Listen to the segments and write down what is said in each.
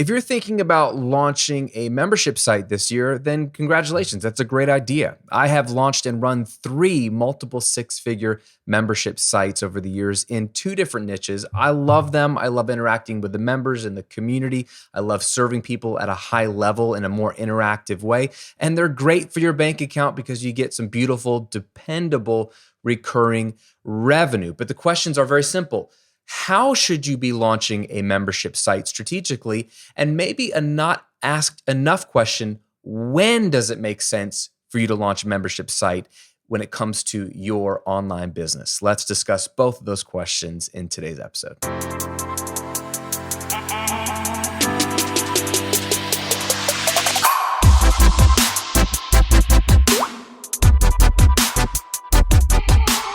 If you're thinking about launching a membership site this year, then congratulations. That's a great idea. I have launched and run 3 multiple 6-figure membership sites over the years in 2 different niches. I love them. I love interacting with the members and the community. I love serving people at a high level in a more interactive way. And they're great for your bank account because you get some beautiful, dependable, recurring revenue. But the questions are very simple. How should you be launching a membership site strategically? And maybe a not asked enough question, when does it make sense for you to launch a membership site when it comes to your online business? Let's discuss both of those questions in today's episode.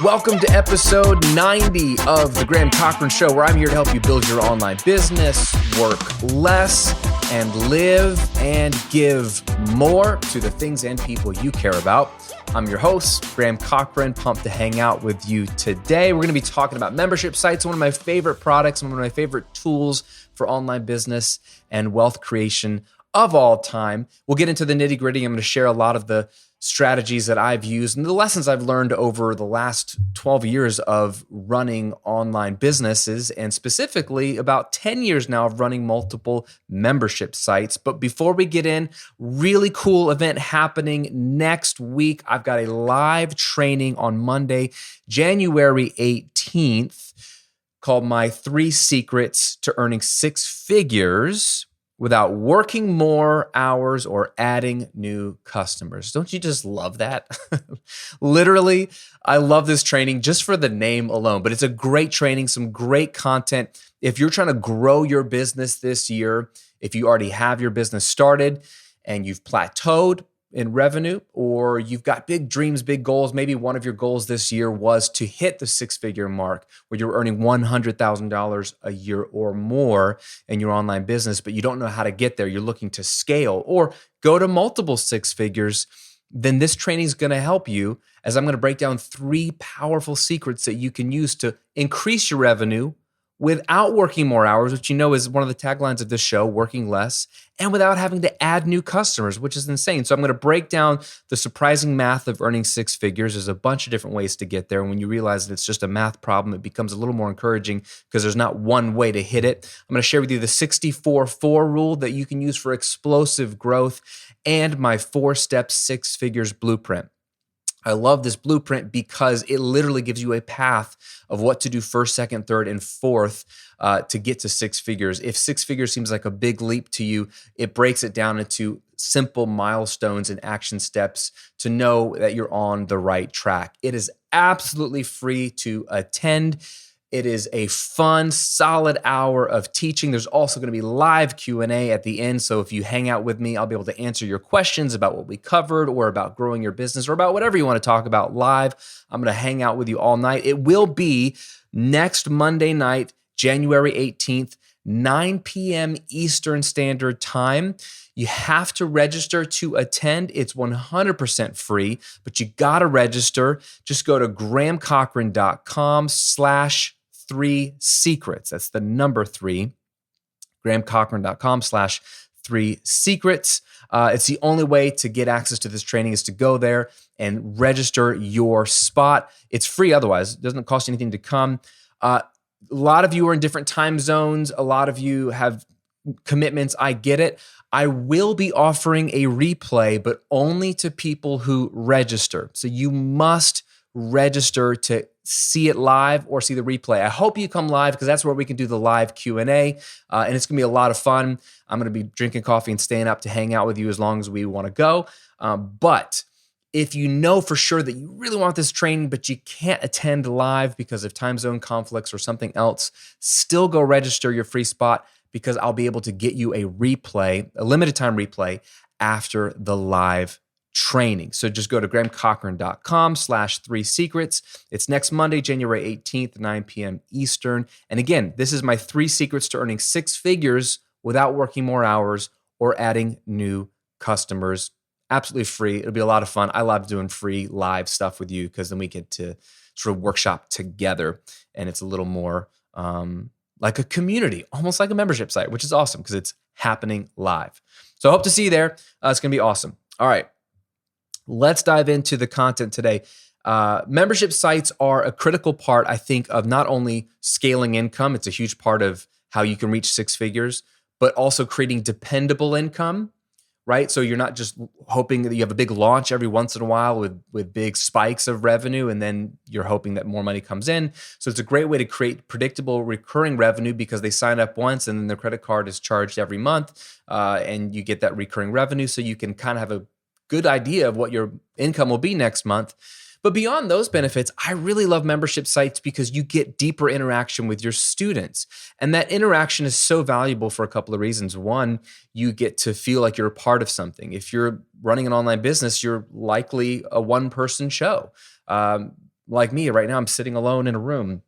Welcome to episode 90 of the Graham Cochrane Show, where I'm here to help you build your online business, work less, and live and give more to the things and people you care about. I'm your host, Graham Cochrane, pumped to hang out with you today. We're going to be talking about membership sites, one of my favorite products, one of my favorite tools for online business and wealth creation of all time. We'll get into the nitty gritty. I'm going to share a lot of the strategies that I've used and the lessons I've learned over the last 12 years of running online businesses, and specifically about 10 years now of running multiple membership sites. But before we get in, really cool event happening next week. I've got a live training on Monday, January 18th, called My 3 Secrets to Earning 6 Figures Without Working More Hours or Adding New Customers. Don't you just love that? Literally, I love this training just for the name alone, but it's a great training, some great content. If you're trying to grow your business this year, if you already have your business started and you've plateaued in revenue, or you've got big dreams, big goals. Maybe one of your goals this year was to hit the 6-figure mark where you're earning $100,000 a year or more in your online business, but you don't know how to get there. You're looking to scale or go to multiple 6 figures. Then this training is going to help you, as I'm going to break down 3 powerful secrets that you can use to increase your revenue without working more hours, which you know is one of the taglines of this show, working less, and without having to add new customers, which is insane. So I'm going to break down the surprising math of earning 6 figures. There's a bunch of different ways to get there. And when you realize that it's just a math problem, it becomes a little more encouraging because there's not one way to hit it. I'm going to share with you the 64-4 rule that you can use for explosive growth and my 4-step 6 figures blueprint. I love this blueprint because it literally gives you a path of what to do first, second, third, and fourth to get to 6 figures. If 6 figures seems like a big leap to you, it breaks it down into simple milestones and action steps to know that you're on the right track. It is absolutely free to attend. It is a fun, solid hour of teaching. There's also going to be live Q&A at the end. So if you hang out with me, I'll be able to answer your questions about what we covered or about growing your business or about whatever you want to talk about live. I'm going to hang out with you all night. It will be next Monday night, January 18th, 9 p.m. Eastern Standard Time. You have to register to attend. It's 100% free, but you got to register. Just go to grahamcochrane.com/3 secrets. That's the number 3, grahamcochrane.com/3 secrets. It's the only way to get access to this training is to go there and register your spot. It's free otherwise. It doesn't cost you anything to come. A lot of you are in different time zones. A lot of you have commitments. I get it. I will be offering a replay, but only to people who register. So you must register to see it live or see the replay. I hope you come live because that's where we can do the live Q&A, and it's going to be a lot of fun. I'm going to be drinking coffee and staying up to hang out with you as long as we want to go. But if you know for sure that you really want this training, but you can't attend live because of time zone conflicts or something else, still go register your free spot because I'll be able to get you a replay, a limited time replay after the live training. So just go to grahamcochrane.com/3 secrets. It's next Monday, January 18th, 9 p.m. Eastern. And again, this is my 3 secrets to earning 6 figures without working more hours or adding new customers. Absolutely free. It'll be a lot of fun. I love doing free live stuff with you because then we get to sort of workshop together, and it's a little more like a community, almost like a membership site, which is awesome because it's happening live. So I hope to see you there. It's going to be awesome. All right, let's dive into the content today. Membership sites are a critical part, I think, of not only scaling income. It's a huge part of how you can reach six figures, but also creating dependable income, right? So you're not just hoping that you have a big launch every once in a while with big spikes of revenue, and then you're hoping that more money comes in. So it's a great way to create predictable recurring revenue because they sign up once and then their credit card is charged every month, and you get that recurring revenue. So you can kind of have a good idea of what your income will be next month. But beyond those benefits, I really love membership sites because you get deeper interaction with your students. And that interaction is so valuable for a couple of reasons. One, you get to feel like you're a part of something. If you're running an online business, you're likely a one-person show. Like me, right now, I'm sitting alone in a room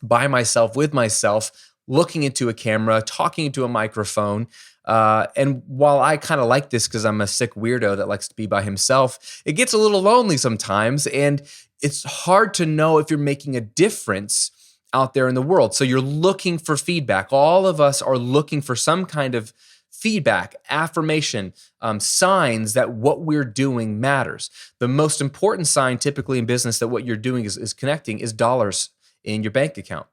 by myself, with myself, looking into a camera, talking into a microphone. And while I kind of like this because I'm a sick weirdo that likes to be by himself, it gets a little lonely sometimes. And it's hard to know if you're making a difference out there in the world. So you're looking for feedback. All of us are looking for some kind of feedback, affirmation, signs that what we're doing matters. The most important sign typically in business that what you're doing is connecting is dollars in your bank account.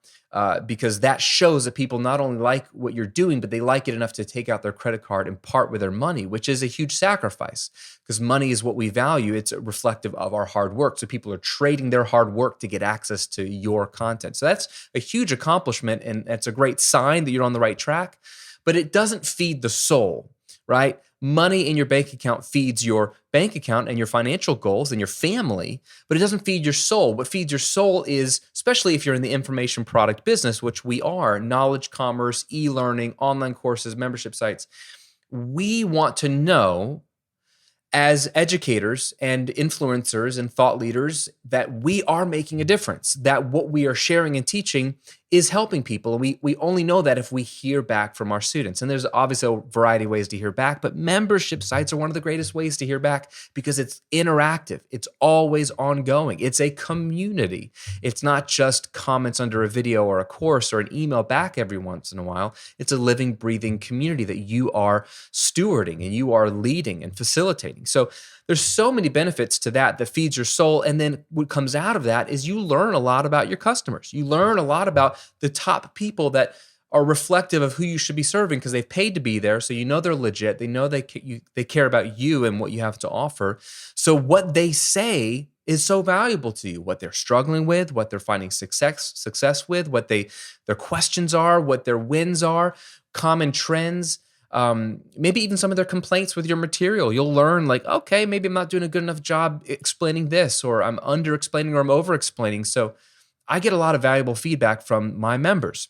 Because that shows that people not only like what you're doing, but they like it enough to take out their credit card and part with their money, which is a huge sacrifice because money is what we value. It's reflective of our hard work. So people are trading their hard work to get access to your content. So that's a huge accomplishment, and it's a great sign that you're on the right track, but it doesn't feed the soul, right? Money in your bank account feeds your bank account and your financial goals and your family, but it doesn't feed your soul. What feeds your soul is, especially if you're in the information product business, which we are, knowledge, commerce, e-learning, online courses, membership sites. We want to know as educators and influencers and thought leaders that we are making a difference, that what we are sharing and teaching is helping people. And we only know that if we hear back from our students. And there's obviously a variety of ways to hear back, but membership sites are one of the greatest ways to hear back because it's interactive. It's always ongoing. It's a community. It's not just comments under a video or a course or an email back every once in a while. It's a living, breathing community that you are stewarding and you are leading and facilitating. So there's so many benefits to that feeds your soul. And then what comes out of that is you learn a lot about your customers. You learn a lot about the top people that are reflective of who you should be serving because they've paid to be there. So you know they're legit. They know they care about you and what you have to offer. So what they say is so valuable to you, what they're struggling with, what they're finding success with, what their questions are, what their wins are, common trends. Maybe even some of their complaints with your material. You'll learn like, okay, maybe I'm not doing a good enough job explaining this, or I'm under explaining or I'm over explaining. So I get a lot of valuable feedback from my members.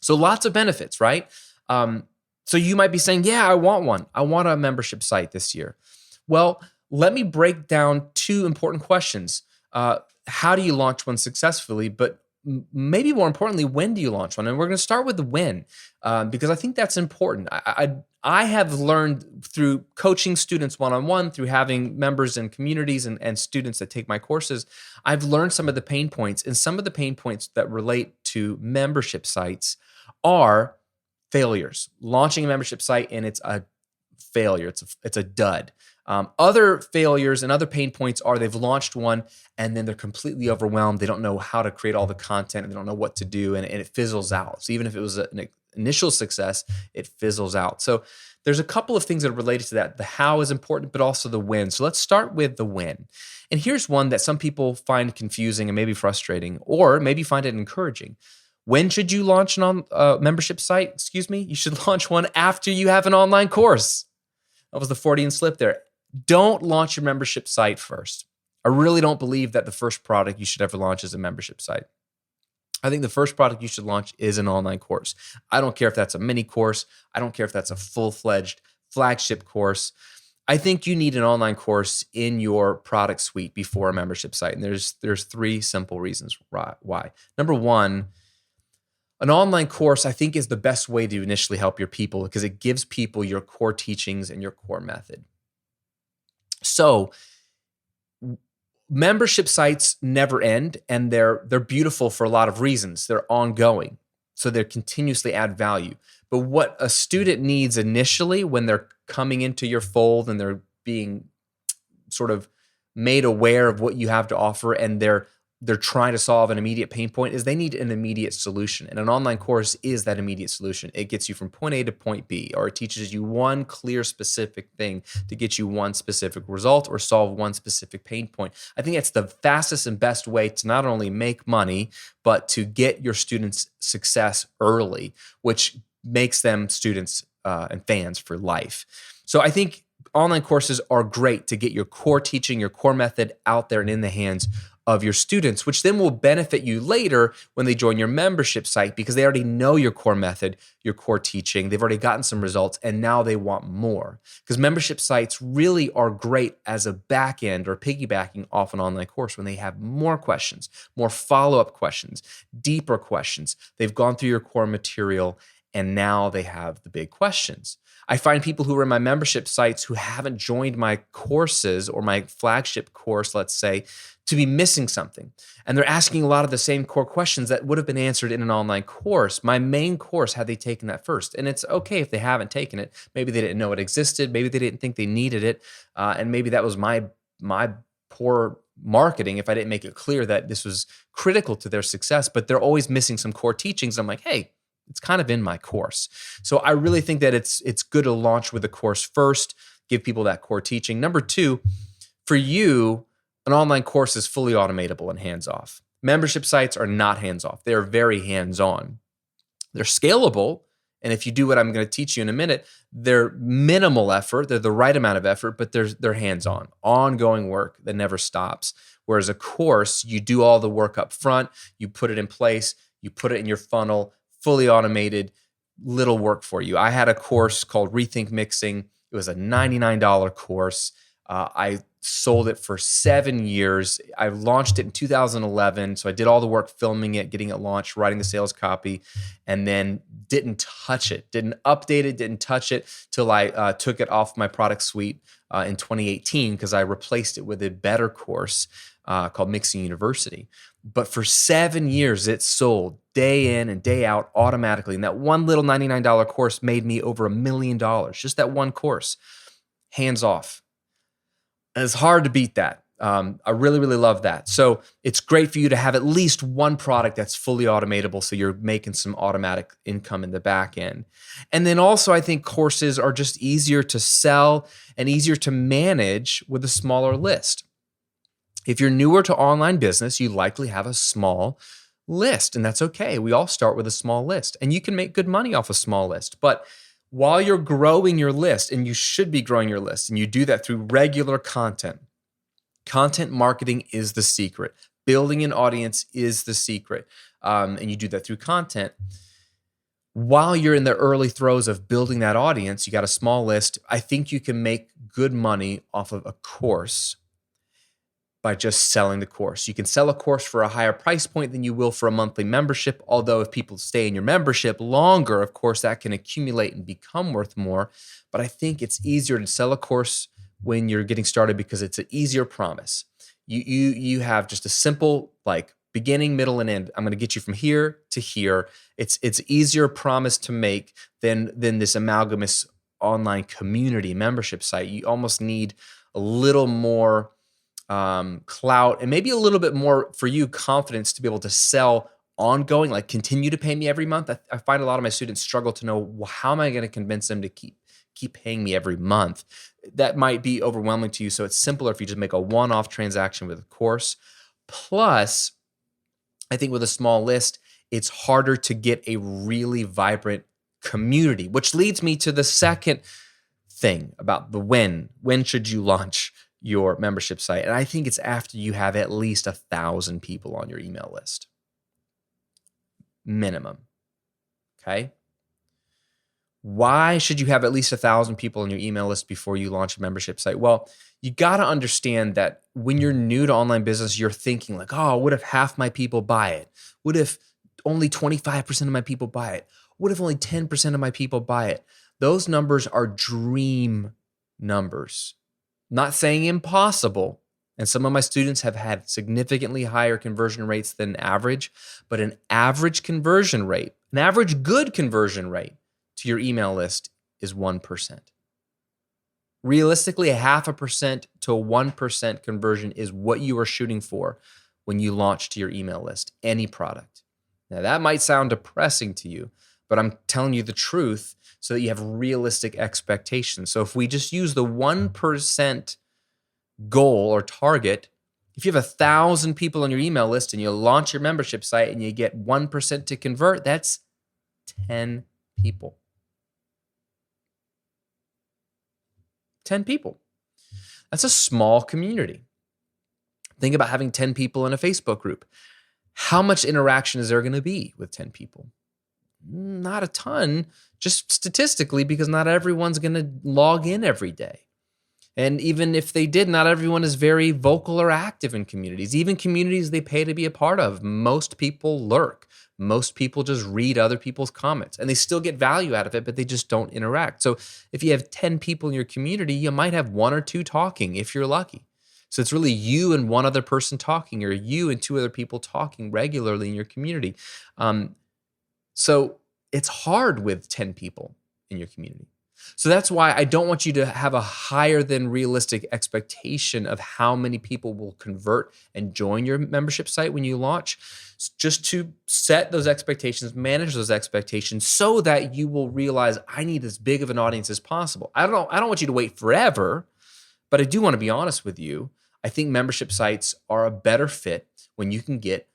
So lots of benefits, right? So you might be saying, yeah, I want one. I want a membership site this year. Well, let me break down two important questions. How do you launch one successfully? But maybe more importantly, when do you launch one? And we're going to start with the when, because I think that's important. I have learned through coaching students one-on-one, through having members in communities and students that take my courses, I've learned some of the pain points. And some of the pain points that relate to membership sites are failures. Launching a membership site and it's a failure. It's a dud. Other failures and other pain points are they've launched one and then they're completely overwhelmed. They don't know how to create all the content and they don't know what to do, and it fizzles out. So even if it was an initial success, it fizzles out. So there's a couple of things that are related to that. The how is important, but also the when. So let's start with the when. And here's one that some people find confusing and maybe frustrating, or maybe find it encouraging. When should you launch an membership site? You should launch one after you have an online course. That was the Freudian slip there. Don't launch your membership site first. I really don't believe that the first product you should ever launch is a membership site. I think the first product you should launch is an online course. I don't care if that's a mini course. I don't care if that's a full-fledged flagship course. I think you need an online course in your product suite before a membership site. And there's three simple reasons why. Number one, an online course, I think, is the best way to initially help your people because it gives people your core teachings and your core method. So membership sites never end, and they're beautiful for a lot of reasons. They're ongoing. so they continuously add value. But what a student needs initially when they're coming into your fold and they're being sort of made aware of what you have to offer, and they're trying to solve an immediate pain point, is they need an immediate solution. And an online course is that immediate solution. It gets you from point A to point B, or it teaches you one clear, specific thing to get you one specific result or solve one specific pain point. I think that's the fastest and best way to not only make money, but to get your students success early, which makes them students and fans for life. So I think online courses are great to get your core teaching, your core method out there and in the hands of your students, which then will benefit you later when they join your membership site, because they already know your core method, your core teaching. They've already gotten some results, and now they want more. Because membership sites really are great as a back end or piggybacking off an online course when they have more questions, more follow-up questions, deeper questions. They've gone through your core material, and now they have the big questions. I find people who are in my membership sites who haven't joined my courses or my flagship course, let's say, to be missing something. And they're asking a lot of the same core questions that would have been answered in an online course. My main course, had they taken that first? And it's okay if they haven't taken it. Maybe they didn't know it existed. Maybe they didn't think they needed it. And maybe that was my poor marketing if I didn't make it clear that this was critical to their success. But they're always missing some core teachings. I'm like, hey, it's kind of in my course. So I really think that it's good to launch with the course first, give people that core teaching. Number two, for you, an online course is fully automatable and hands-off. Membership sites are not hands-off. They're very hands-on. They're scalable, and if you do what I'm going to teach you in a minute, they're minimal effort. They're the right amount of effort, but they're hands-on, ongoing work that never stops. Whereas a course, you do all the work up front, you put it in place, you put it in your funnel, fully automated, little work for you. I had a course called Rethink Mixing. It was a $99 course. I sold it for 7 years. I launched it in 2011. So I did all the work filming it, getting it launched, writing the sales copy, and then didn't touch it, didn't update it, didn't touch it till I took it off my product suite in 2018 because I replaced it with a better course called Mixing University. But for 7 years, it sold day in and day out automatically. And that one little $99 course made me over $1 million. Just that one course, hands off. And it's hard to beat that. I really, really love that. So it's great for you to have at least one product that's fully automatable, so you're making some automatic income in the back end. And then also, I think courses are just easier to sell and easier to manage with a smaller list. If you're newer to online business, you likely have a small list, and that's okay. We all start with a small list, and you can make good money off a small list. But while you're growing your list, and you should be growing your list, and you do that through regular content, content marketing is the secret. Building an audience is the secret, and you do that through content. While you're in the early throes of building that audience, you got a small list, I think you can make good money off of a course by just selling the course. You can sell a course for a higher price point than you will for a monthly membership, although if people stay in your membership longer, of course, that can accumulate and become worth more. But I think it's easier to sell a course when you're getting started because it's an easier promise. You have just a simple, like, beginning, middle, and end. I'm going to get you from here to here. It's easier promise to make than this amalgamous online community membership site. You almost need a little more clout and maybe a little bit more for you confidence to be able to sell ongoing, like continue to pay me every month. I find a lot of my students struggle to know, well, how am I going to convince them to keep paying me every month? That might be overwhelming to you. So it's simpler if you just make a one-off transaction with a course. Plus, I think with a small list, it's harder to get a really vibrant community, which leads me to the second thing about the when. When should you launch your membership site? And I think it's after you have at least 1,000 people on your email list. Minimum. Okay? Why should you have at least 1,000 people on your email list before you launch a membership site? Well, you got to understand that when you're new to online business, you're thinking like, oh, what if half my people buy it? What if only 25% of my people buy it? What if only 10% of my people buy it? Those numbers are dream numbers. Not saying impossible, and some of my students have had significantly higher conversion rates than average, but an average conversion rate An average good conversion rate to your email list is 1%. Realistically, a 0.5% to a 1% conversion is what you are shooting for when you launch to your email list, any product. Now, that might sound depressing to you, but I'm telling you the truth so that you have realistic expectations. So if we just use the 1% goal or target, if you have 1,000 people on your email list and you launch your membership site and you get 1% to convert, that's 10 people. 10 people. That's a small community. Think about having 10 people in a Facebook group. How much interaction is there going to be with 10 people? Not a ton, just statistically, because not everyone's going to log in every day. And even if they did, not everyone is very vocal or active in communities. Even communities they pay to be a part of, most people lurk. Most people just read other people's comments and they still get value out of it, but they just don't interact. So if you have 10 people in your community, you might have 1 or 2 talking if you're lucky. So it's really you and one other person talking, or you and 2 other people talking regularly in your community. So it's hard with 10 people in your community. So that's why I don't want you to have a higher than realistic expectation of how many people will convert and join your membership site when you launch. Just to set those expectations, manage those expectations so that you will realize I need as big of an audience as possible. I don't want you to wait forever, but I do want to be honest with you. I think membership sites are a better fit when you can get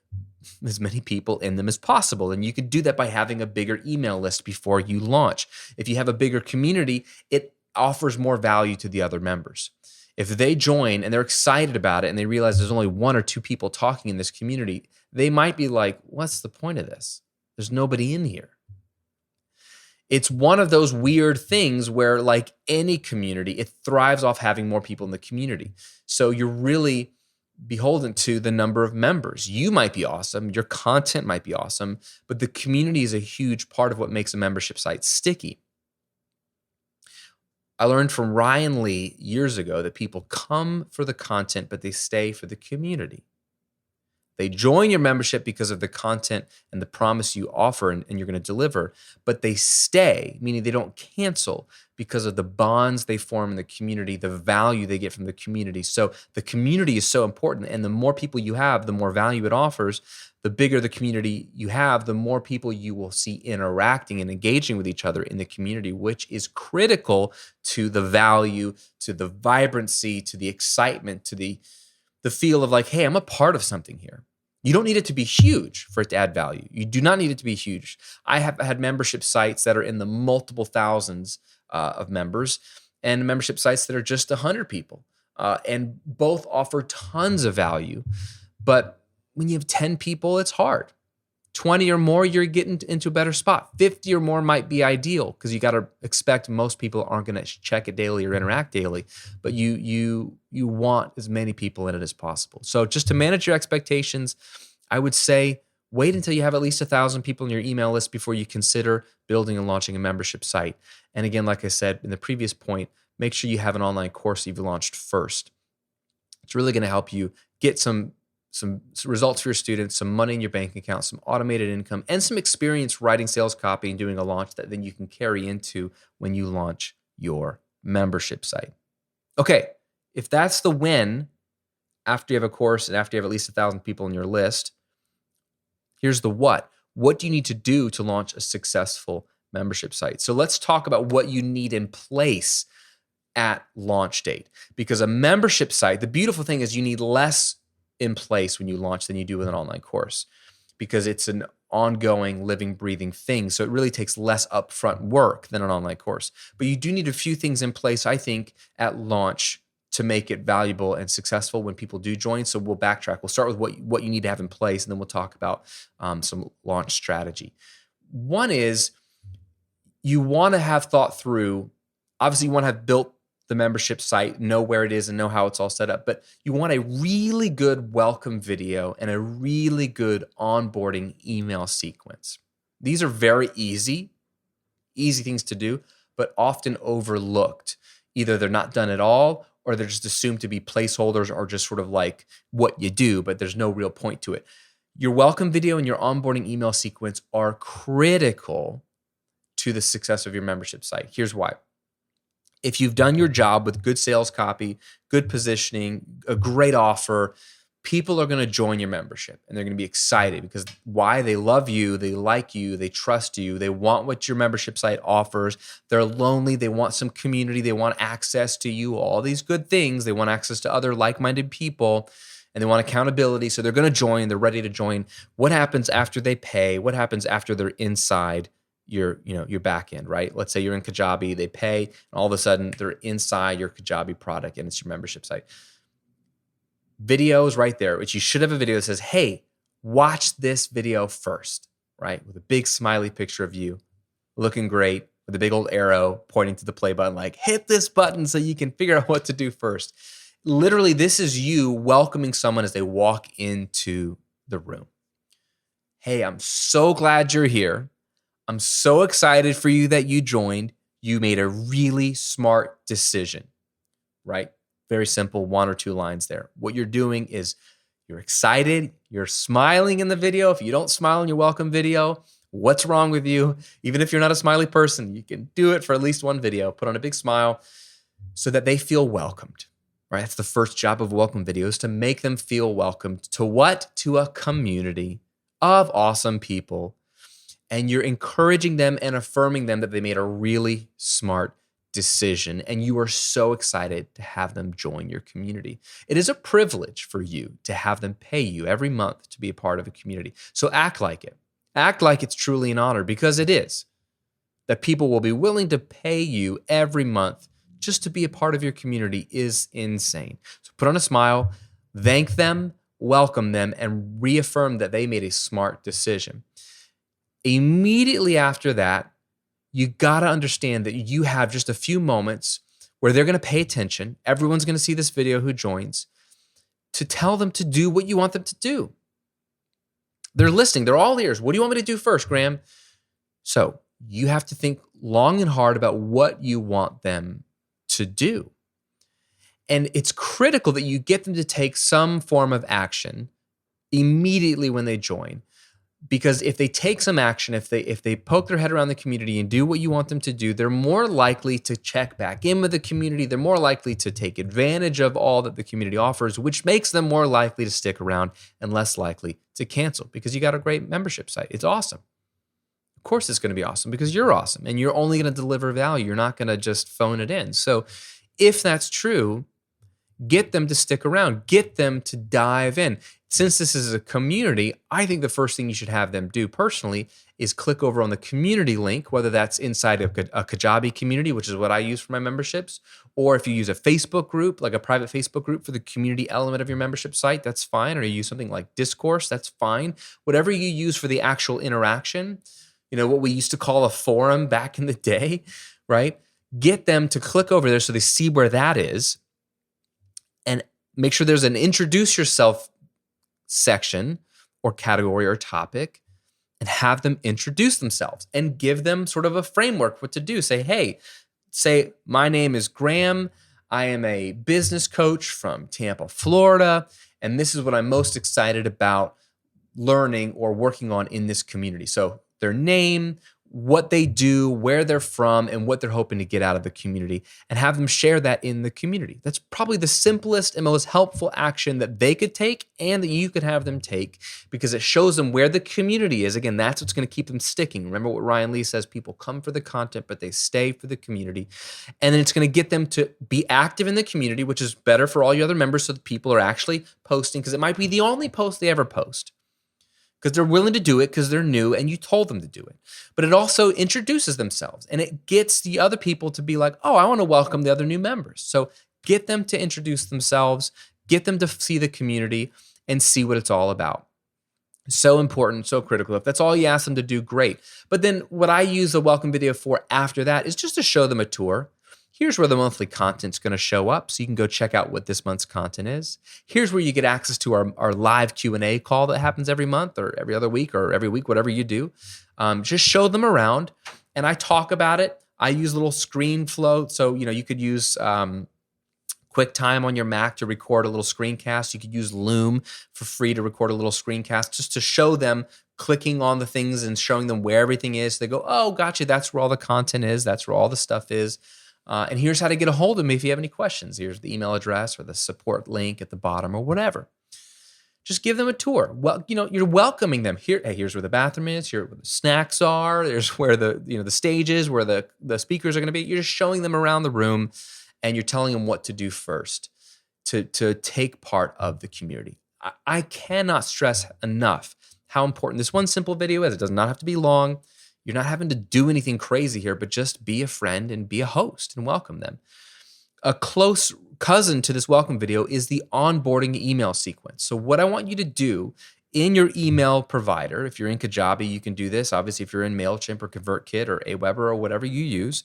as many people in them as possible. And you could do that by having a bigger email list before you launch. If you have a bigger community, it offers more value to the other members. If they join and they're excited about it and they realize there's only 1 or 2 people talking in this community, they might be like, what's the point of this? There's nobody in here. It's one of those weird things where, like any community, it thrives off having more people in the community. So you're really beholden to the number of members. You might be awesome, your content might be awesome, but the community is a huge part of what makes a membership site sticky. I learned from Ryan Lee years ago that people come for the content, but they stay for the community. They join your membership because of the content and the promise you offer and you're going to deliver, but they stay, meaning they don't cancel, because of the bonds they form in the community, the value they get from the community. So the community is so important, and the more people you have, the more value it offers. The bigger the community you have, the more people you will see interacting and engaging with each other in the community, which is critical to the value, to the vibrancy, to the excitement, to the feel of like, hey, I'm a part of something here. You don't need it to be huge for it to add value. You do not need it to be huge. I have had membership sites that are in the multiple thousands of members, and membership sites that are just 100 people, and both offer tons of value. But when you have 10 people, it's hard. 20 or more, you're getting into a better spot. 50 or more might be ideal, because you got to expect most people aren't going to check it daily or interact daily, but you want as many people in it as possible. So just to manage your expectations, I would say wait until you have at least 1,000 people in your email list before you consider building and launching a membership site. And again, like I said in the previous point, make sure you have an online course you've launched first. It's really going to help you get some results for your students, some money in your bank account, some automated income, and some experience writing sales copy and doing a launch that then you can carry into when you launch your membership site. Okay, if that's the win, after you have a course and after you have at least 1,000 people on your list, here's the what. What do you need to do to launch a successful membership site? So let's talk about what you need in place at launch date. Because a membership site, the beautiful thing is you need less in place when you launch than you do with an online course, because it's an ongoing, living, breathing thing. So it really takes less upfront work than an online course. But you do need a few things in place, I think, at launch to make it valuable and successful when people do join. So we'll backtrack. We'll start with what you need to have in place, and then we'll talk about some launch strategy. One is you want to have thought through, obviously you want to have built the membership site, know where it is and know how it's all set up, but you want a really good welcome video and a really good onboarding email sequence. These are very easy things to do, but often overlooked. Either they're not done at all, or they're just assumed to be placeholders, or just sort of like what you do, but there's no real point to it. Your welcome video and your onboarding email sequence are critical to the success of your membership site. Here's why. If you've done your job with good sales copy, good positioning, a great offer, people are going to join your membership and they're going to be excited because why? They love you, they like you, they trust you, they want what your membership site offers. They're lonely, they want some community, they want access to you, all these good things. They want access to other like-minded people and they want accountability. So they're going to join, they're ready to join. What happens after they pay? What happens after they're inside your back end, right? Let's say you're in Kajabi, they pay, and all of a sudden they're inside your Kajabi product and it's your membership site. Videos right there, which you should have a video that says, hey, watch this video first, right? With a big smiley picture of you looking great with a big old arrow pointing to the play button, like hit this button so you can figure out what to do first. Literally, this is you welcoming someone as they walk into the room. Hey, I'm so glad you're here. I'm so excited for you that you joined. You made a really smart decision, right? Very simple, 1 or 2 lines there. What you're doing is you're excited, you're smiling in the video. If you don't smile in your welcome video, what's wrong with you? Even if you're not a smiley person, you can do it for at least one video. Put on a big smile so that they feel welcomed, right? That's the first job of welcome videos, to make them feel welcomed to what? To a community of awesome people. And you're encouraging them and affirming them that they made a really smart decision, and you are so excited to have them join your community. It is a privilege for you to have them pay you every month to be a part of a community. So act like it. Act like it's truly an honor, because it is. That people will be willing to pay you every month just to be a part of your community is insane. So put on a smile, thank them, welcome them, and reaffirm that they made a smart decision. Immediately after that, you got to understand that you have just a few moments where they're going to pay attention. Everyone's going to see this video who joins, to tell them to do what you want them to do. They're listening. They're all ears. What do you want me to do first, Graham? So you have to think long and hard about what you want them to do. And it's critical that you get them to take some form of action immediately when they join. Because if they take some action, if they poke their head around the community and do what you want them to do, they're more likely to check back in with the community. They're more likely to take advantage of all that the community offers, which makes them more likely to stick around and less likely to cancel, because you got a great membership site. It's awesome. Of course it's going to be awesome because you're awesome and you're only going to deliver value. You're not going to just phone it in. So if that's true, get them to stick around. Get them to dive in. Since this is a community, I think the first thing you should have them do personally is click over on the community link, whether that's inside a Kajabi community, which is what I use for my memberships, or if you use a Facebook group, like a private Facebook group for the community element of your membership site, that's fine. Or you use something like Discourse, that's fine. Whatever you use for the actual interaction, what we used to call a forum back in the day, right? Get them to click over there so they see where that is, and make sure there's an introduce yourself section or category or topic, and have them introduce themselves and give them sort of a framework what to do. Say, my name is Graham. I am a business coach from Tampa, Florida, and this is what I'm most excited about learning or working on in this community. So their name, what they do, where they're from, and what they're hoping to get out of the community, and have them share that in the community. That's probably the simplest and most helpful action that they could take and that you could have them take, because it shows them where the community is. Again, that's what's going to keep them sticking. Remember what Ryan Lee says, people come for the content, but they stay for the community. And then it's going to get them to be active in the community, which is better for all your other members, so that people are actually posting, because it might be the only post they ever post, because they're willing to do it because they're new and you told them to do it. But it also introduces themselves, and it gets the other people to be like, oh, I want to welcome the other new members. So get them to introduce themselves, get them to see the community and see what it's all about. So important, so critical. If that's all you ask them to do, great. But then what I use the welcome video for after that is just to show them a tour. Here's where the monthly content's going to show up, so you can go check out what this month's content is. Here's where you get access to our live Q&A call that happens every month or every other week or every week, whatever you do. Just show them around, and I talk about it. I use a little screen float, so you could use quick time on your Mac to record a little screencast. You could use Loom for free to record a little screencast just to show them clicking on the things and showing them where everything is. They go, oh, gotcha. That's where all the content is. That's where all the stuff is. And here's how to get a hold of me if you have any questions. Here's the email address or the support link at the bottom or whatever. Just give them a tour. Well, you're welcoming them. Here's where the bathroom is. Here where the snacks are. There's where the stage is, where the speakers are going to be. You're just showing them around the room, and you're telling them what to do first to take part of the community. I cannot stress enough how important this one simple video is. It does not have to be long. You're not having to do anything crazy here, but just be a friend and be a host and welcome them. A close cousin to this welcome video is the onboarding email sequence. So what I want you to do in your email provider, if you're in Kajabi, you can do this. Obviously, if you're in MailChimp or ConvertKit or Aweber or whatever you use,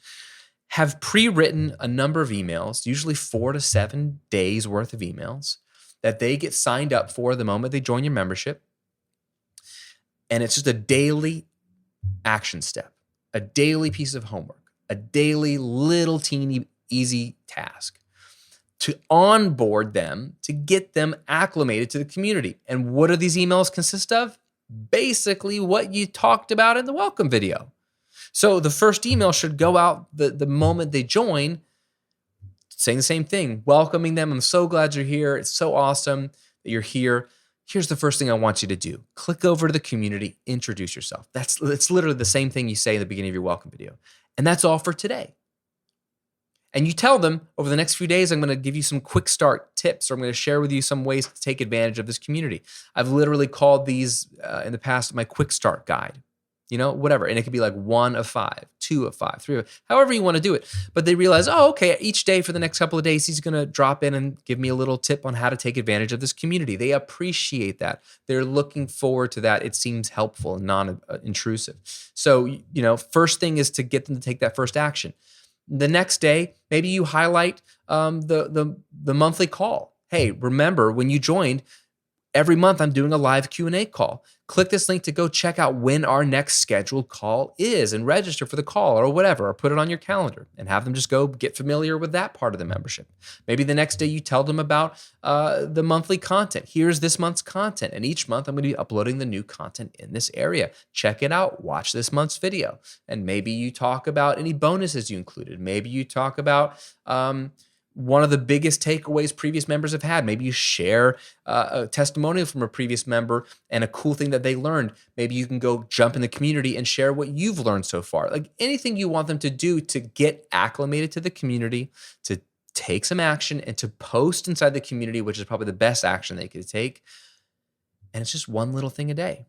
have pre-written a number of emails, usually 4 to 7 days worth of emails that they get signed up for the moment they join your membership. And it's just a daily action step, a daily piece of homework, a daily little teeny easy task to onboard them, to get them acclimated to the community. And what do these emails consist of? Basically what you talked about in the welcome video. So the first email should go out the moment they join, saying the same thing, welcoming them. I'm so glad you're here. It's so awesome that you're here. Here's the first thing I want you to do. Click over to the community, introduce yourself. It's literally the same thing you say in the beginning of your welcome video. And that's all for today. And you tell them, over the next few days, I'm going to give you some quick start tips, or I'm going to share with you some ways to take advantage of this community. I've literally called these in the past my quick start guide, whatever. And it could be like 1 of 5, 2 of 5, 3 of, however you want to do it. But they realize, oh, okay, each day for the next couple of days, he's going to drop in and give me a little tip on how to take advantage of this community. They appreciate that. They're looking forward to that. It seems helpful and non-intrusive. So, first thing is to get them to take that first action. The next day, maybe you highlight the monthly call. Hey, remember when you joined, every month I'm doing a live Q&A call. Click this link to go check out when our next scheduled call is and register for the call or whatever, or put it on your calendar and have them just go get familiar with that part of the membership. Maybe the next day you tell them about the monthly content. Here's this month's content. And each month I'm going to be uploading the new content in this area. Check it out. Watch this month's video. And maybe you talk about any bonuses you included. Maybe you talk about one of the biggest takeaways previous members have had. Maybe you share a testimonial from a previous member and a cool thing that they learned. Maybe you can go jump in the community and share what you've learned so far. Like anything you want them to do to get acclimated to the community, to take some action, and to post inside the community, which is probably the best action they could take. And it's just one little thing a day.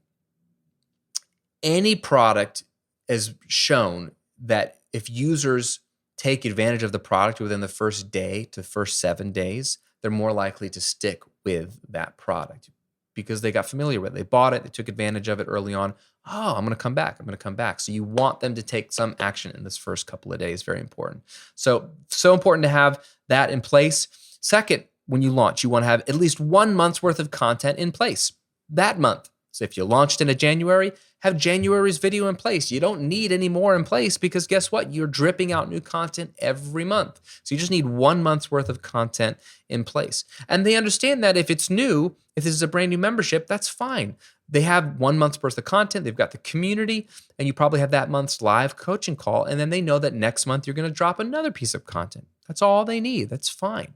Any product has shown that if users take advantage of the product within the first day to first 7 days, they're more likely to stick with that product because they got familiar with it. They bought it, they took advantage of it early on. Oh, I'm going to come back. I'm going to come back. So you want them to take some action in this first couple of days. Very important. So important to have that in place. Second, when you launch, you want to have at least 1 month's worth of content in place that month. So if you launched in January, have January's video in place. You don't need any more in place because guess what? You're dripping out new content every month. So you just need 1 month's worth of content in place. And they understand that if it's new, if this is a brand new membership, that's fine. They have 1 month's worth of content. They've got the community, and you probably have that month's live coaching call. And then they know that next month you're going to drop another piece of content. That's all they need. That's fine.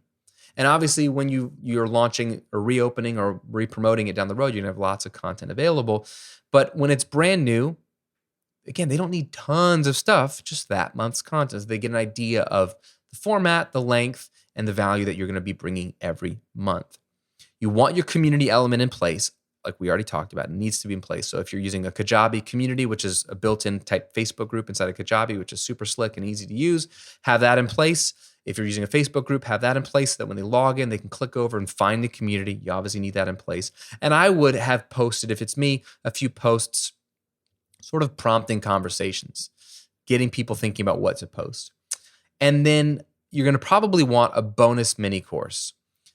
And obviously, when you're launching or reopening or re-promoting it down the road, you're going to have lots of content available. But when it's brand new, again, they don't need tons of stuff, just that month's content. So they get an idea of the format, the length, and the value that you're going to be bringing every month. You want your community element in place, like we already talked about. It needs to be in place. So if you're using a Kajabi community, which is a built-in type Facebook group inside of Kajabi, which is super slick and easy to use, have that in place. If you're using a Facebook group, have that in place so that when they log in, they can click over and find the community. You obviously need that in place. And I would have posted, if it's me, a few posts sort of prompting conversations, getting people thinking about what to post. And then you're going to probably want a bonus mini course.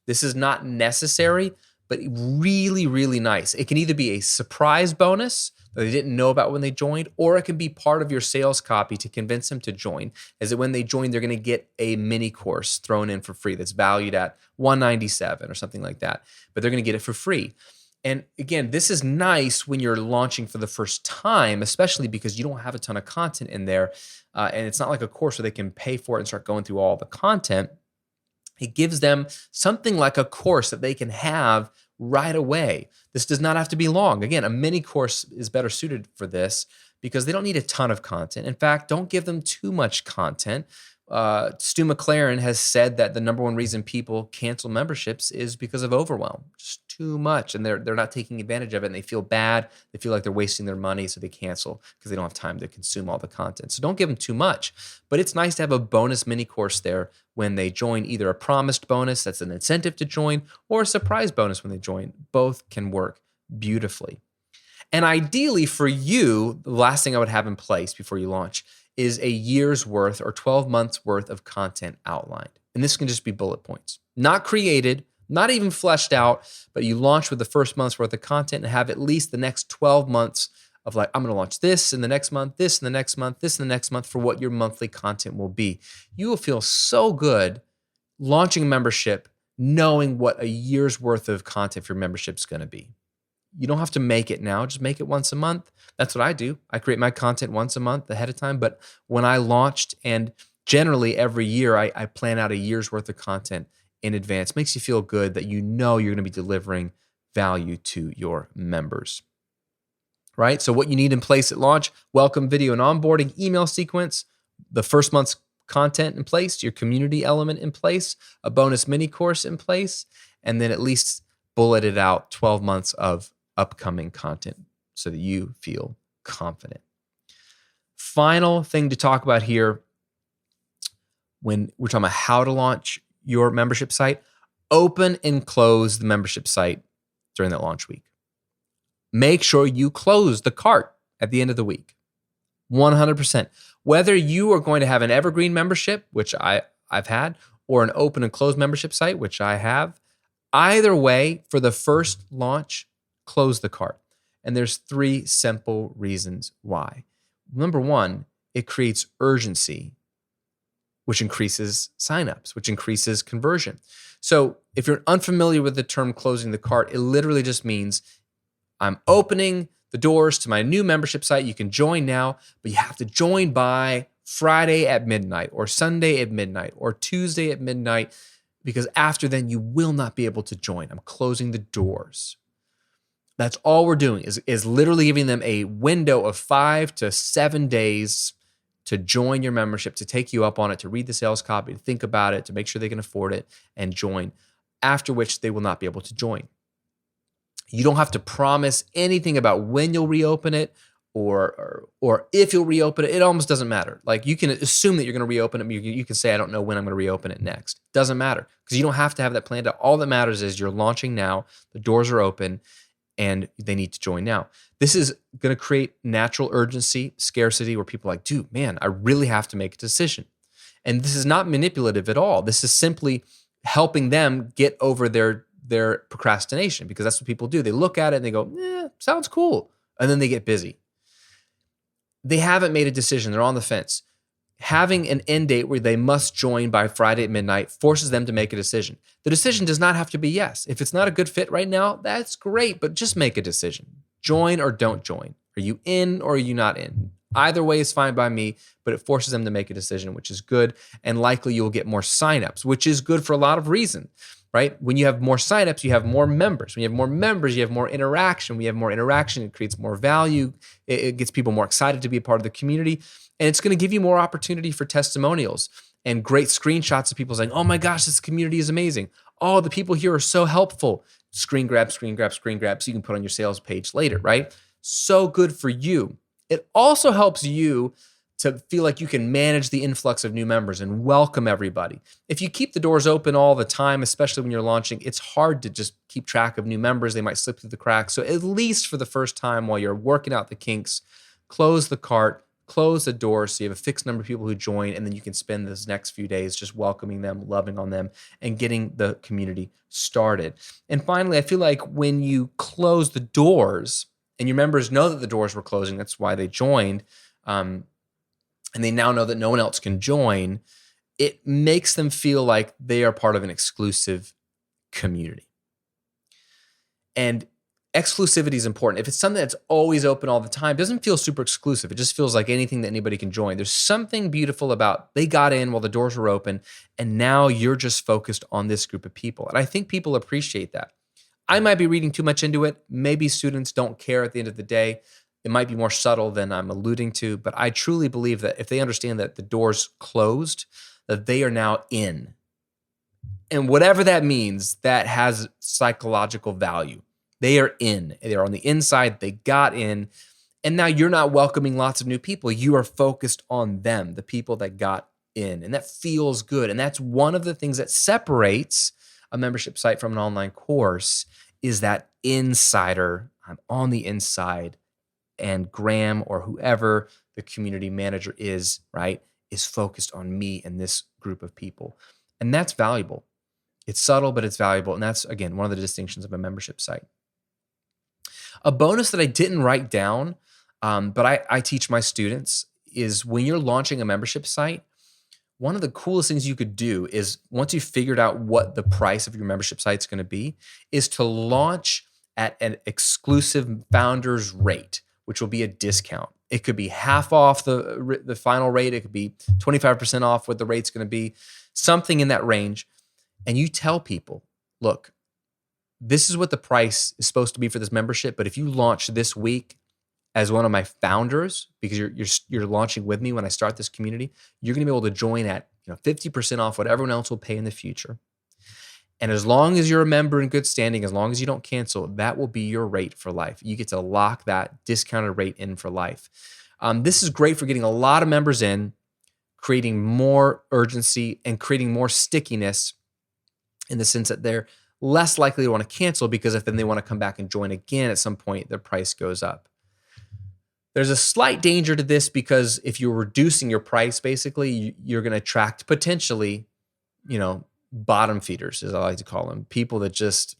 This is not necessary, but really, really nice. It can either be a surprise bonus, that they didn't know about when they joined, or it can be part of your sales copy to convince them to join, is that when they join, they're going to get a mini course thrown in for free that's valued at $197 or something like that, but they're going to get it for free. And again, this is nice when you're launching for the first time, especially because you don't have a ton of content in there. And it's not like a course where they can pay for it and start going through all the content. It gives them something like a course that they can have right away. This does not have to be long. Again, a mini course is better suited for this because they don't need a ton of content. In fact, don't give them too much content. Stu McLaren has said that the number one reason people cancel memberships is because of overwhelm, just too much, and they're not taking advantage of it, and they feel bad. They feel like they're wasting their money, so they cancel because they don't have time to consume all the content. So don't give them too much, but it's nice to have a bonus mini course there when they join, either a promised bonus that's an incentive to join or a surprise bonus when they join. Both can work beautifully. And ideally for you, the last thing I would have in place before you launch is a year's worth or 12 months worth of content outlined. And this can just be bullet points, not created, not even fleshed out, but you launch with the first month's worth of content and have at least the next 12 months of like, I'm going to launch this in the next month, this in the next month, this in the next month for what your monthly content will be. You will feel so good launching a membership, knowing what a year's worth of content for your membership is going to be. You don't have to make it now, just make it once a month. That's what I do. I create my content once a month ahead of time. But when I launched, and generally every year, I plan out a year's worth of content in advance. Makes you feel good that you know you're going to be delivering value to your members, right? So what you need in place at launch: welcome video and onboarding email sequence, the first month's content in place, your community element in place, a bonus mini course in place, and then at least bulleted out 12 months of upcoming content so that you feel confident. Final thing to talk about here when we're talking about how to launch your membership site: open and close the membership site during that launch week. Make sure you close the cart at the end of the week. 100%. Whether you are going to have an evergreen membership, which I've had, or an open and closed membership site, which I have, either way, for the first launch, close the cart. And there's 3 simple reasons why. Number 1, it creates urgency, which increases signups, which increases conversion. So if you're unfamiliar with the term closing the cart, it literally just means I'm opening the doors to my new membership site. You can join now, but you have to join by Friday at midnight or Sunday at midnight or Tuesday at midnight, because after then you will not be able to join. I'm closing the doors. That's all we're doing is literally giving them a window of 5 to 7 days to join your membership, to take you up on it, to read the sales copy, to think about it, to make sure they can afford it and join, after which they will not be able to join. You don't have to promise anything about when you'll reopen it or if you'll reopen it. It almost doesn't matter. Like, you can assume that you're going to reopen it. You can say, I don't know when I'm going to reopen it next. Doesn't matter, because you don't have to have that planned out. All that matters is you're launching now, the doors are open, and they need to join now. This is going to create natural urgency, scarcity, where people are like, dude, man, I really have to make a decision. And this is not manipulative at all. This is simply helping them get over their procrastination, because that's what people do. They look at it and they go, sounds cool. And then they get busy. They haven't made a decision. They're on the fence. Having an end date where they must join by Friday at midnight forces them to make a decision. The decision does not have to be yes. If it's not a good fit right now, that's great, but just make a decision. Join or don't join. Are you in or are you not in? Either way is fine by me, but it forces them to make a decision, which is good. And likely you'll get more signups, which is good for a lot of reasons, right? When you have more signups, you have more members. When you have more members, you have more interaction. When you have more interaction, it creates more value. It gets people more excited to be a part of the community. And it's going to give you more opportunity for testimonials and great screenshots of people saying, oh my gosh, this community is amazing. Oh, the people here are so helpful. Screen grab, screen grab, screen grab, so you can put on your sales page later, right? So good for you. It also helps you to feel like you can manage the influx of new members and welcome everybody. If you keep the doors open all the time, especially when you're launching, it's hard to just keep track of new members. They might slip through the cracks. So at least for the first time, while you're working out the kinks, close the cart, close the door so you have a fixed number of people who join, and then you can spend this next few days just welcoming them, loving on them, and getting the community started. And finally, I feel like when you close the doors and your members know that the doors were closing, that's why they joined, and they now know that no one else can join, it makes them feel like they are part of an exclusive community. And exclusivity is important. If it's something that's always open all the time, it doesn't feel super exclusive. It just feels like anything that anybody can join. There's something beautiful about they got in while the doors were open, and now you're just focused on this group of people. And I think people appreciate that. I might be reading too much into it. Maybe students don't care at the end of the day. It might be more subtle than I'm alluding to, but I truly believe that if they understand that the doors closed, that they are now in. And whatever that means, that has psychological value. They are in. They're on the inside. They got in. And now you're not welcoming lots of new people. You are focused on them, the people that got in. And that feels good. And that's one of the things that separates a membership site from an online course is that insider. I'm on the inside. And Graham or whoever the community manager is, right, is focused on me and this group of people. And that's valuable. It's subtle, but it's valuable. And that's, again, one of the distinctions of a membership site. A bonus that I didn't write down, but I teach my students is when you're launching a membership site, one of the coolest things you could do is once you've figured out what the price of your membership site is going to be, is to launch at an exclusive founder's rate, which will be a discount. It could be half off the final rate. It could be 25% off what the rate's going to be, something in that range. And you tell people, look, this is what the price is supposed to be for this membership. But if you launch this week as one of my founders, because you're launching with me when I start this community, you're going to be able to join at 50% off what everyone else will pay in the future. And as long as you're a member in good standing, as long as you don't cancel, that will be your rate for life. You get to lock that discounted rate in for life. This is great for getting a lot of members in, creating more urgency and creating more stickiness in the sense that they're less likely to want to cancel because if then they want to come back and join again at some point, their price goes up. There's a slight danger to this because if you're reducing your price, basically, you're going to attract potentially, bottom feeders, as I like to call them, people that just,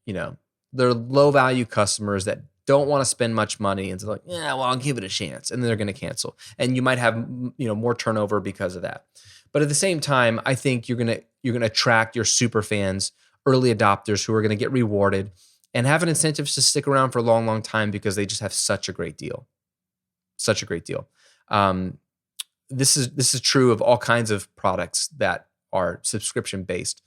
they're low value customers that don't want to spend much money. And so like, yeah, well, I'll give it a chance. And then they're going to cancel. And you might have, more turnover because of that. But at the same time, I think you're going to attract your super fans, early adopters who are going to get rewarded and have an incentive to stick around for a long, long time because they just have such a great deal. Such a great deal. This is true of all kinds of products that are subscription based.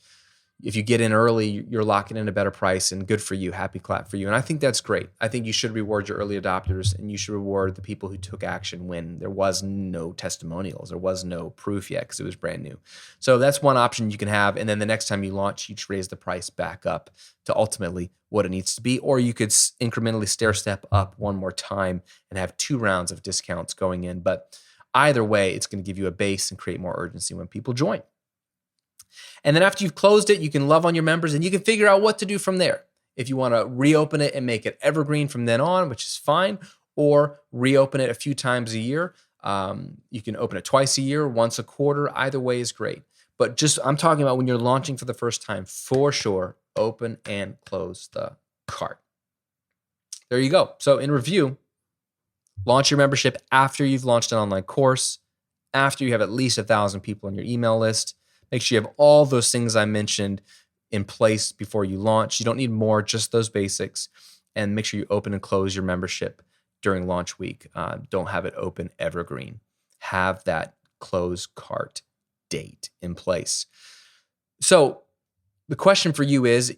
If you get in early, you're locking in a better price and good for you, happy clap for you. And I think that's great. I think you should reward your early adopters and you should reward the people who took action when there was no testimonials, there was no proof yet because it was brand new. So that's one option you can have. And then the next time you launch, you just raise the price back up to ultimately what it needs to be. Or you could incrementally stair step up one more time and have 2 rounds of discounts going in. But either way, it's going to give you a base and create more urgency when people join. And then after you've closed it, you can love on your members and you can figure out what to do from there. If you want to reopen it and make it evergreen from then on, which is fine, or reopen it a few times a year. You can open it twice a year, once a quarter. Either way is great. But I'm talking about when you're launching for the first time, for sure, open and close the cart. There you go. So in review, launch your membership after you've launched an online course, after you have at least 1,000 people on your email list. Make sure you have all those things I mentioned in place before you launch. You don't need more, just those basics. And make sure you open and close your membership during launch week. Don't have it open evergreen. Have that close cart date in place. So the question for you is,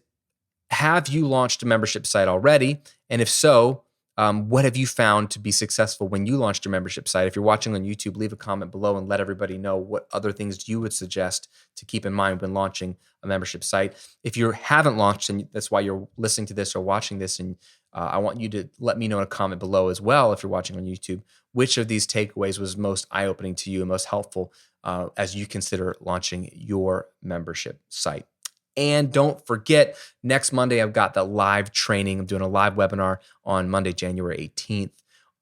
have you launched a membership site already? And if so, what have you found to be successful when you launched your membership site? If you're watching on YouTube, leave a comment below and let everybody know what other things you would suggest to keep in mind when launching a membership site. If you haven't launched, and that's why you're listening to this or watching this, and I want you to let me know in a comment below as well, if you're watching on YouTube, which of these takeaways was most eye-opening to you and most helpful as you consider launching your membership site. And don't forget, next Monday, I've got the live training. I'm doing a live webinar on Monday, January 18th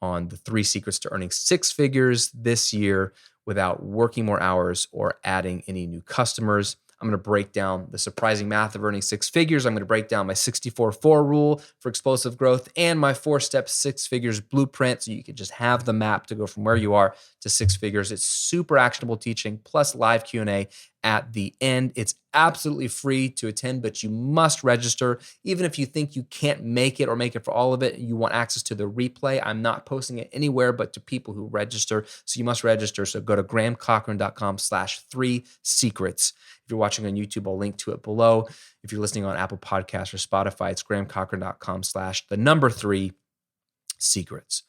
on the 3 secrets to earning 6 figures this year without working more hours or adding any new customers. I'm going to break down the surprising math of earning six figures. I'm going to break down my 64-4 rule for explosive growth and my 4-step six figures blueprint, so you can just have the map to go from where you are to six figures. It's super actionable teaching plus live Q&A at the end. It's absolutely free to attend, but you must register. Even if you think you can't make it or make it for all of it, you want access to the replay. I'm not posting it anywhere but to people who register. So you must register. So go to grahamcochrane.com/3secrets. If you're watching on YouTube, I'll link to it below. If you're listening on Apple Podcasts or Spotify, it's grahamcochrane.com/3secrets.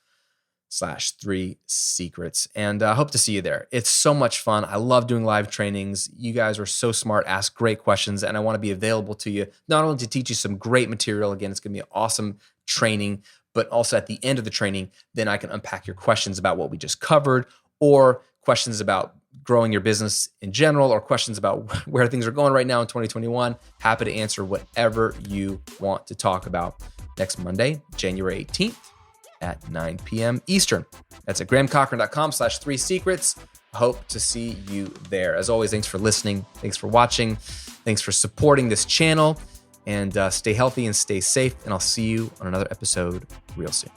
/3 secrets. And I hope to see you there. It's so much fun. I love doing live trainings. You guys are so smart, ask great questions, and I want to be available to you, not only to teach you some great material. Again, it's going to be an awesome training, but also at the end of the training, then I can unpack your questions about what we just covered, or questions about growing your business in general, or questions about where things are going right now in 2021. Happy to answer whatever you want to talk about next Monday, January 18th. At 9 p.m. Eastern. That's at grahamcochrane.com/3 secrets. Hope to see you there. As always, thanks for listening. Thanks for watching. Thanks for supporting this channel. And stay healthy and stay safe. And I'll see you on another episode real soon.